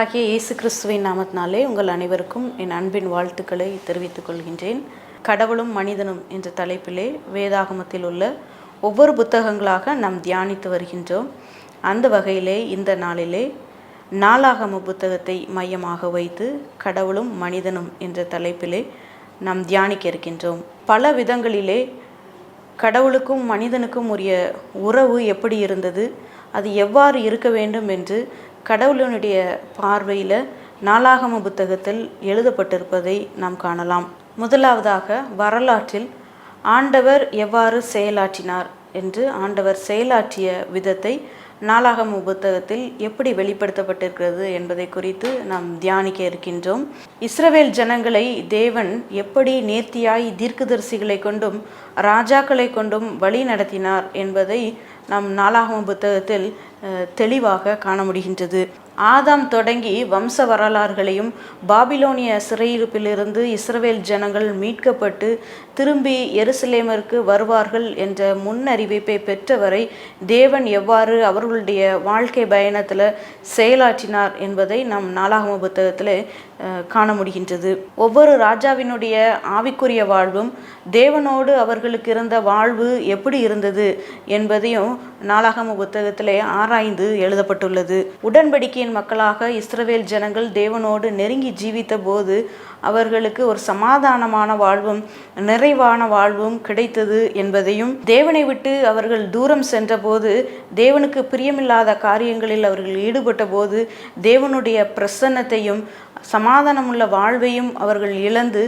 ஆண்டவராகிய இயேசு கிறிஸ்துவின் நாமத்தினாலே உங்கள் அனைவருக்கும் என் அன்பின் வாழ்த்துக்களை தெரிவித்துக் கொள்கின்றேன். கடவுளும் மனிதனும் என்ற தலைப்பிலே வேதாகமத்தில் உள்ள ஒவ்வொரு புத்தகங்களாக நாம் தியானித்து வருகின்றோம். அந்த வகையிலே இந்த நாளிலே நாளாகம புத்தகத்தை மையமாக வைத்து கடவுளும் மனிதனும் என்ற தலைப்பிலே நாம் தியானிக்க இருக்கின்றோம். பல விதங்களிலே கடவுளுக்கும் மனிதனுக்கும் உரிய உறவு எப்படி இருந்தது, அது எவ்வாறு இருக்க வேண்டும் என்று கடவுளினுடைய பார்வையில் நாளாகம புத்தகத்தில் எழுதப்பட்டிருப்பதை நாம் காணலாம். முதலாவதாக வரலாற்றில் ஆண்டவர் எவ்வாறு செயலாற்றினார் என்று ஆண்டவர் செயலாற்றிய விதத்தை நாளாகம புத்தகத்தில் எப்படி வெளிப்படுத்தப்பட்டிருக்கிறது என்பதை குறித்து நாம் தியானிக்க இருக்கின்றோம். இஸ்ரவேல் ஜனங்களை தேவன் எப்படி நேர்த்தியாய் தீர்க்கதரிசிகளை கொண்டும் ராஜாக்களை கொண்டும் வழி நடத்தினார் என்பதை நாம் நாளாகம புத்தகத்தில் தெளிவாக காண முடிகின்றது. ஆதாம் தொடங்கி வம்ச வரலாறுகளையும் பாபிலோனிய சிறையிருப்பிலிருந்து இஸ்ரவேல் ஜனங்கள் மீட்கப்பட்டு திரும்பி எருசலேமிற்கு வருவார்கள் என்ற முன்னறிவிப்பை பெற்றவரை தேவன் எவ்வாறு அவர்களுடைய வாழ்க்கை பயணத்தில் செயலாற்றினார் என்பதை நாம் நாளாகம புத்தகத்தில் காண முடிகின்றது. ஒவ்வொரு ராஜாவினுடைய ஆவிக்குரிய வாழ்வும் தேவனோடு அவர்களுக்கு இருந்த வாழ்வு எப்படி இருந்தது என்பதையும் நாளாகம புத்தகத்திலே ஆராய்ந்து எழுதப்பட்டுள்ளது. உடன்படிக்கையின் மக்களாக இஸ்ரவேல் ஜனங்கள் தேவனோடு நெருங்கி ஜீவித்த போது அவர்களுக்கு ஒரு சமாதானமான வாழ்வும் நிறைவான வாழ்வும் கிடைத்தது என்பதையும், தேவனை விட்டு அவர்கள் தூரம் சென்றபோது தேவனுக்கு பிரியமில்லாத காரியங்களில் அவர்கள் ஈடுபட்ட போது தேவனுடைய பிரசன்னத்தையும் சமாதானமுள்ள வாழ்வையும் அவர்கள் இழந்து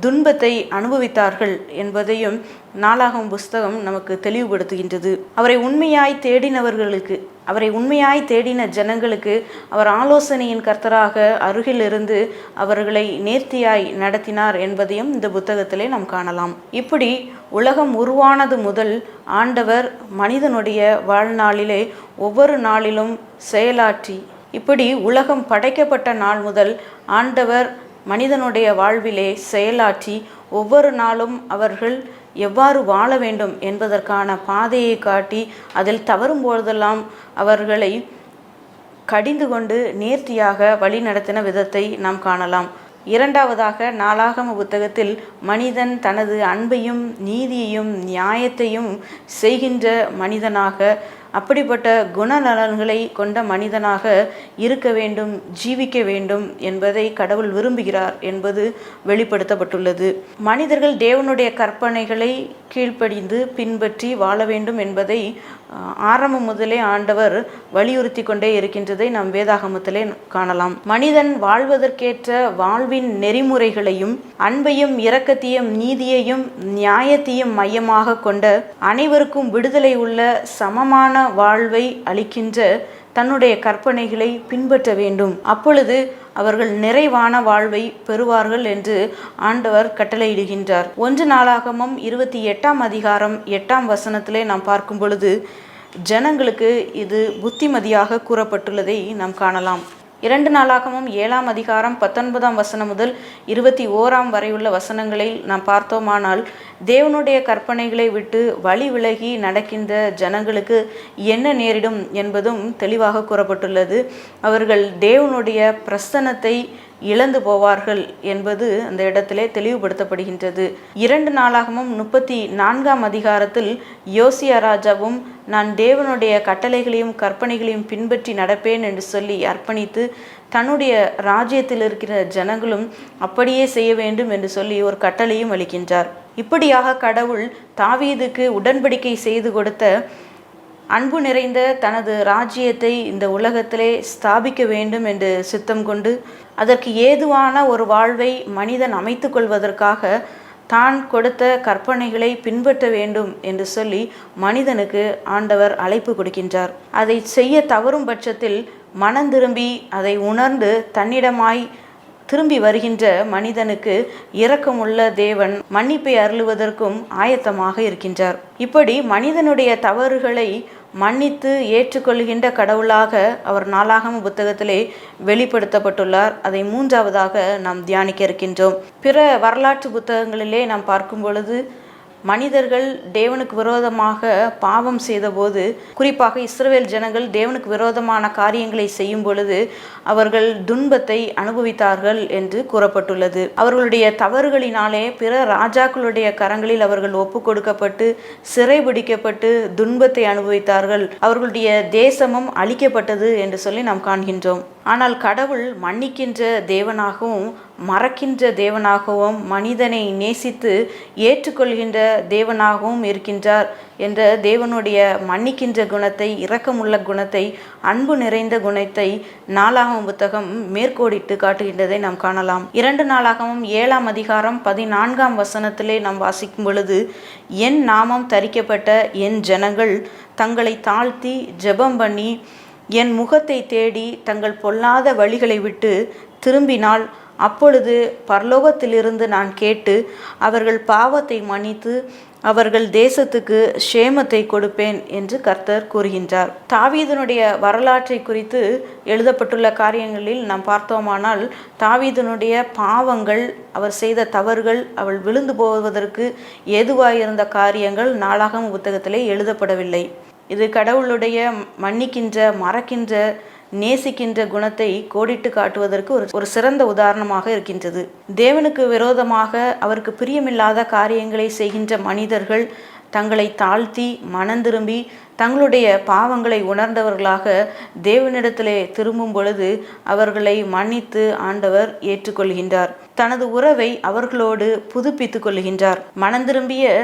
துன்பத்தை அனுபவித்தார்கள் என்பதையும் நாளாகம புஸ்தகம் நமக்கு தெளிவுபடுத்துகின்றது. அவரை உண்மையாய் தேடின ஜனங்களுக்கு அவர் ஆலோசனையின் கர்த்தராக அருகில் இருந்து அவர்களை நேர்த்தியாய் நடத்தினார் என்பதையும் இந்த புத்தகத்திலே நாம் காணலாம். இப்படி உலகம் உருவானது முதல் ஆண்டவர் மனிதனுடைய வாழ்நாளிலே ஒவ்வொரு நாளிலும் செயலாற்றி, இப்படி உலகம் படைக்கப்பட்ட நாள் முதல் ஆண்டவர் மனிதனுடைய வாழ்விலே செயலாற்றி ஒவ்வொரு நாளும் அவர்கள் எவ்வாறு வாழ வேண்டும் என்பதற்கான பாதையை காட்டி அதில் தவறும் போதெல்லாம் அவர்களை கடிந்து கொண்டு நேர்த்தியாக வழி நடத்தின விதத்தை நாம் காணலாம். இரண்டாவதாக நாளாகம புத்தகத்தில் மனிதன் தனது அன்பையும் நீதியையும் நியாயத்தையும் செய்கின்ற மனிதனாக, அப்படிப்பட்ட குணநலன்களை கொண்ட மனிதனாக இருக்க வேண்டும், ஜீவிக்க வேண்டும் என்பதை கடவுள் விரும்புகிறார் என்பது வெளிப்படுத்தப்பட்டுள்ளது. மனிதர்கள் தேவனுடைய கற்பனைகளை கீழ்ப்படிந்து பின்பற்றி வாழ வேண்டும் என்பதை ஆரம்பம் முதலே ஆண்டவர் வலியுறுத்தி கொண்டே இருக்கின்றதை நாம் வேதாகமத்திலே காணலாம். மனிதன் வாழ்வதற்கேற்ற வாழ்வின் நெறிமுறைகளையும் அன்பையும் இரக்கத்தையும் நீதியையும் நியாயத்தையும் மையமாக கொண்ட அனைவருக்கும் விடுதலை உள்ள சமமான வாழ்வை அளிக்கின்ற தன்னுடைய கற்பனைகளை பின்பற்ற வேண்டும். அப்பொழுது அவர்கள் நிறைவான வாழ்வை பெறுவார்கள் என்று ஆண்டவர் கட்டளையிடுகின்றார். 1 நாளாகமம் 28ஆம் அதிகாரம் 8ஆம் வசனத்திலே நாம் பார்க்கும் பொழுது ஜனங்களுக்கு இது புத்திமதியாக கூறப்பட்டுள்ளதை நாம் காணலாம். 2 நாளாகமும் 7ஆம் அதிகாரம் 19ஆம் வசனம் முதல் 21ஆம் வரையுள்ள வசனங்களை நாம் பார்த்தோமானால் தேவனுடைய கற்பனைகளை விட்டு வழி விலகி நடக்கின்ற ஜனங்களுக்கு என்ன நேரிடும் என்பதும் தெளிவாக கூறப்பட்டுள்ளது. அவர்கள் தேவனுடைய பிரசன்னத்தை இழந்து போவார்கள் என்பது அந்த இடத்திலே தெளிவுபடுத்தப்படுகின்றது. 2 நாளாகமும் 34ஆம் அதிகாரத்தில் யோசியா ராஜாவும் நான் தேவனுடைய கட்டளைகளையும் கற்பனைகளையும் பின்பற்றி நடப்பேன் என்று சொல்லி அர்ப்பணித்து தன்னுடைய ராஜ்யத்தில் இருக்கிற ஜனங்களும் அப்படியே செய்ய வேண்டும் என்று சொல்லி ஒரு கட்டளையும் அளிக்கின்றார். இப்படியாக கடவுள் தாவீதுக்கு உடன்படிக்கை செய்து கொடுத்த அன்பு நிறைந்த தனது ராஜ்யத்தை இந்த உலகத்திலே ஸ்தாபிக்க வேண்டும் என்று சித்தம் கொண்டு அதற்கு ஏதுவான ஒரு வாழ்வை மனிதன் அமைத்து கொள்வதற்காக தான் கொடுத்த கற்பனைகளை பின்பற்ற வேண்டும் என்று சொல்லி மனிதனுக்கு ஆண்டவர் அழைப்பு கொடுக்கின்றார். அதை செய்ய தவறும் பட்சத்தில் மனம் திரும்பி அதை உணர்ந்து தன்னிடமாய் திரும்பி வருகின்ற மனிதனுக்கு இரக்கமுள்ள தேவன் மன்னிப்பை அருளுவதற்கும் ஆயத்தமாக இருக்கின்றார். இப்படி மனிதனுடைய தவறுகளை மன்னித்து ஏற்றுக்கொள்கின்ற கடவுளாக அவர் நாளாகம புத்தகத்திலே வெளிப்படுத்தப்பட்டுள்ளார். அதை 3ஆவதாக நாம் தியானிக்க இருக்கின்றோம். பிற வரலாற்று புத்தகங்களிலே நாம் பார்க்கும் பொழுது மனிதர்கள் தேவனுக்கு விரோதமாக பாவம் செய்தபோது, குறிப்பாக இஸ்ரவேல் ஜனங்கள் தேவனுக்கு விரோதமான காரியங்களை செய்யும் பொழுது அவர்கள் துன்பத்தை அனுபவித்தார்கள் என்று கூறப்பட்டுள்ளது. அவர்களுடைய தவறுகளினாலே பிற ராஜாக்களுடைய கரங்களில் அவர்கள் ஒப்பு கொடுக்கப்பட்டு சிறைபிடிக்கப்பட்டு துன்பத்தை அனுபவித்தார்கள். அவர்களுடைய தேசமும் அழிக்கப்பட்டது என்று சொல்லி நாம் காண்கின்றோம். ஆனால் கடவுள் மன்னிக்கின்ற தேவனாகவும் மறக்கின்ற தேவனாகவும் மனிதனை நேசித்து ஏற்றுக்கொள்கின்ற தேவனாகவும் இருக்கின்றார் என்ற தேவனுடைய மன்னிக்கின்ற குணத்தை, இரக்கமுள்ள குணத்தை, அன்பு நிறைந்த குணத்தை நாளாகமம் புத்தகம் மேற்கோடிட்டு காட்டுகின்றதை நாம் காணலாம். 2 நாளாகமம் 7ஆம் அதிகாரம் 14ஆம் வசனத்திலே நாம் வாசிக்கும் பொழுது, என் நாமம் தரிக்கப்பட்ட என் ஜனங்கள் தங்களை தாழ்த்தி ஜெபம் பண்ணி என் முகத்தை தேடி தங்கள் பொல்லாத வழிகளை விட்டு திரும்பினால் அப்பொழுது பரலோகத்திலிருந்து நான் கேட்டு அவர்கள் பாவத்தை மன்னித்து அவர்கள் தேசத்துக்கு சேமத்தை கொடுப்பேன் என்று கர்த்தர் கூறுகின்றார். தாவீதனுடைய வரலாற்றை குறித்து எழுதப்பட்டுள்ள காரியங்களில் நாம் பார்த்தோமானால், தாவீதனுடைய பாவங்கள், அவர் செய்த தவறுகள், அவள் விழுந்து போவதற்கு ஏதுவாயிருந்த காரியங்கள் நாளாகம புத்தகத்திலே எழுதப்படவில்லை. இது கடவுளுடைய மன்னிக்கின்ற, மறக்கின்ற, நேசிக்கின்ற குணத்தை கோடிட்டு காட்டுவதற்கு ஒரு சிறந்த உதாரணமாக இருக்கின்றது. தேவனுக்கு விரோதமாக அவருக்கு பிரியமில்லாத காரியங்களை செய்கின்ற மனிதர்கள் தங்களை தாழ்த்தி மனந்திரும்பி தங்களுடைய பாவங்களை உணர்ந்தவர்களாக தேவனிடத்திலே திரும்பும் பொழுது அவர்களை மன்னித்து ஆண்டவர் ஏற்றுக்கொள்கின்றார். தனது உறவை அவர்களோடு புதுப்பித்து கொள்கின்றார். மனந்திரும்பிய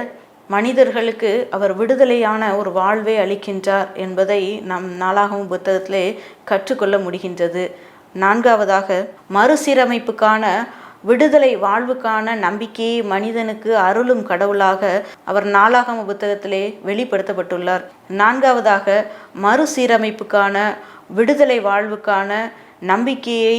மனிதர்களுக்கு அவர் விடுதலையான ஒரு வாழ்வை அளிக்கின்றார் என்பதை நம் நாளாகம புத்தகத்திலே கற்றுக்கொள்ள முடிகின்றது. 4ஆவதாக, மறுசீரமைப்புக்கான விடுதலை வாழ்வுக்கான நம்பிக்கையை மனிதனுக்கு அருளும் கடவுளாக அவர் நாளாகம புத்தகத்திலே வெளிப்படுத்தப்பட்டுள்ளார். 4ஆவதாக, மறுசீரமைப்புக்கான விடுதலை வாழ்வுக்கான நம்பிக்கையை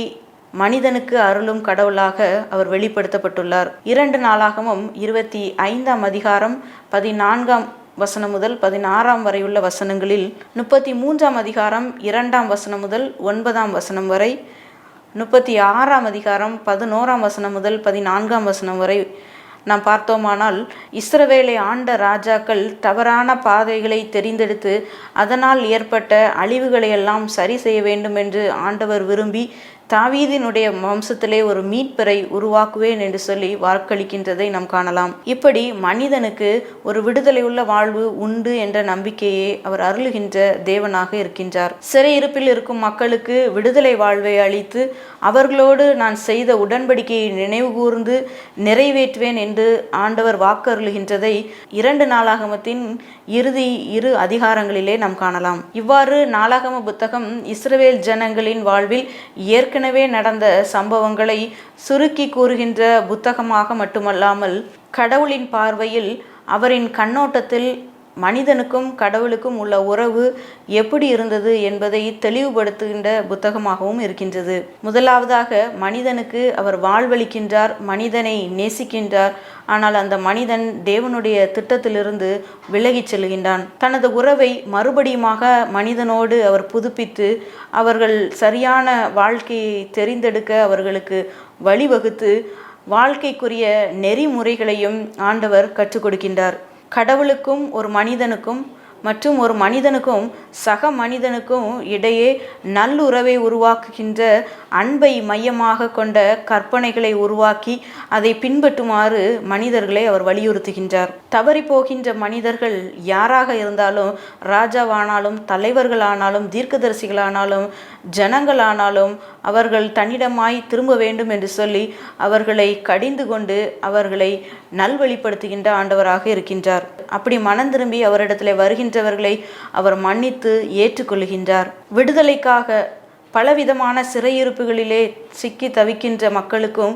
மனிதனுக்கு அருளும் கடவுளாக அவர் வெளிப்படுத்தப்பட்டுள்ளார். 2 நாளாகமும் 25ஆம் அதிகாரம் 14ஆம் வசனம் முதல் 16ஆம் வரை உள்ள வசனங்களில், 33ஆம் அதிகாரம் 2ஆம் வசனம் முதல் 9ஆம் வசனம் வரை, 36ஆம் அதிகாரம் 11ஆம் வசனம் முதல் 14ஆம் வசனம் வரை நாம் பார்த்தோமானால், இஸ்ரவேலை ஆண்ட ராஜாக்கள் தவறான பாதைகளை தெரிந்தெடுத்து அதனால் ஏற்பட்ட அழிவுகளை எல்லாம் சரி செய்ய வேண்டும் என்று ஆண்டவர் விரும்பி தாவீதினுடைய வம்சத்திலே ஒரு மீட்பரை உருவாக்குவேன் என்று சொல்லி வாக்களிக்கின்றதை நாம் காணலாம். இப்படி மனிதனுக்கு ஒரு விடுதலை உள்ள வாழ்வு உண்டு என்ற நம்பிக்கையை அவர் அருளுகின்ற தேவனாக இருக்கின்றார். சிறையிருப்பில் இருக்கும் மக்களுக்கு விடுதலை வாழ்வை அளித்து அவர்களோடு நான் செய்த உடன்படிக்கையை நினைவு கூர்ந்து நிறைவேற்றுவேன் என்று ஆண்டவர் வாக்கருளுகின்றதை 2 நாளாகமத்தின் இறுதி 2 அதிகாரங்களிலே நாம் காணலாம். இவ்வாறு நாளாகம புத்தகம் இஸ்ரவேல் ஜனங்களின் வாழ்வில் ஏற்கனவே நடந்த சம்பவங்களை சுருக்கி கூறுகின்ற புத்தகமாக மட்டுமல்லாமல், கடவுளின் பார்வையில் அவரின் கண்ணோட்டத்தில் மனிதனுக்கும் கடவுளுக்கும் உள்ள உறவு எப்படி இருந்தது என்பதை தெளிவுபடுத்துகின்ற புத்தகமாகவும் இருக்கின்றது. முதலாவதாக, மனிதனுக்கு அவர் வாழ்வளிக்கின்றார், மனிதனை நேசிக்கின்றார். ஆனால் அந்த மனிதன் தேவனுடைய திட்டத்திலிருந்து விலகிச் செல்கின்றான். தனது உறவை மறுபடியுமாக மனிதனோடு அவர் புதுப்பித்து அவர்கள் சரியான வாழ்க்கையை தெரிந்தெடுக்க அவர்களுக்கு வழிவகுத்து வாழ்க்கைக்குரிய நெறிமுறைகளையும் ஆண்டவர் கற்றுக் கொடுக்கின்றார். கடவுளுக்கும் ஒரு மனிதனுக்கும் மற்றும் ஒரு மனிதனுக்கும் சக மனிதனுக்கும் இடையே நல்லுறவை உருவாக்குகின்ற அன்பை மையமாக கொண்ட கற்பனைகளை உருவாக்கி அதை பின்பற்றுமாறு மனிதர்களை அவர் வலியுறுத்துகின்றார். தவறி போகின்ற மனிதர்கள் யாராக இருந்தாலும், ராஜாவானாலும் தலைவர்களானாலும் தீர்க்கதரிசிகளானாலும் ஜனங்களானாலும் அவர்கள் தன்னிடமாய் திரும்ப வேண்டும் என்று சொல்லி அவர்களை கடிந்து கொண்டு அவர்களை நல்வழிப்படுத்துகின்ற ஆண்டவராக இருக்கின்றார். அப்படி மனம் திரும்பி அவரிடத்தில் வருகின்றவர்களை அவர் மன்னித்து ஏற்றுக்கொள்கின்றார். விடுதலைக்காக பலவிதமான சிறையிருப்புகளிலே சிக்கி தவிக்கின்ற மக்களுக்கும்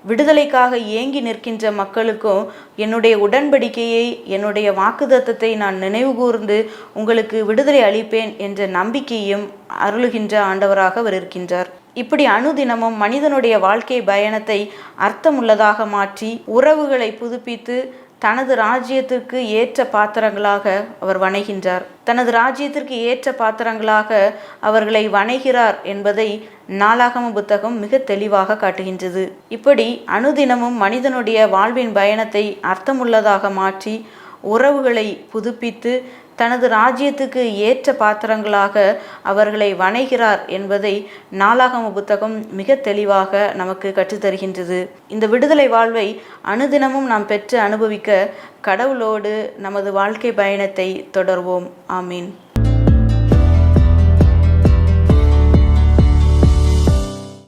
விடுதலைக்காக ஏங்கி நிற்கின்ற மக்களுக்கும் என்னுடைய உடன்படிக்கையை, என்னுடைய வாக்குத்தத்தத்தை நான் நினைவு கூர்ந்து உங்களுக்கு விடுதலை அளிப்பேன் என்ற நம்பிக்கையும் அருளுகின்ற ஆண்டவராக அவர் இருக்கின்றார். இப்படி அனுதினமும் மனிதனுடைய வாழ்க்கை பயணத்தை அர்த்தமுள்ளதாக மாற்றி உறவுகளை புதுப்பித்து தனது ராஜ்யத்திற்கு ஏற்ற பாத்திரங்களாக அவர் வணைகின்றார். தனது ராஜ்யத்திற்கு ஏற்ற பாத்திரங்களாக அவர்களை வணைகிறார் என்பதை நாளாகம புத்தகம் மிக தெளிவாக காட்டுகின்றது. இப்படி அனுதினமும் மனிதனுடைய வாழ்வின் பயணத்தை அர்த்தமுள்ளதாக மாற்றி உறவுகளை புதுப்பித்து தனது ராஜ்யத்துக்கு ஏற்ற பாத்திரங்களாக அவர்களை வணைகிறார் என்பதை நாளாகம புத்தகம் மிக தெளிவாக நமக்கு கற்றுத்தருகின்றது. இந்த விடுதலை வாழ்வை அனுதினமும் நாம் பெற்று அனுபவிக்க கடவுளோடு நமது வாழ்க்கை பயணத்தை தொடர்வோம். ஆமீன்.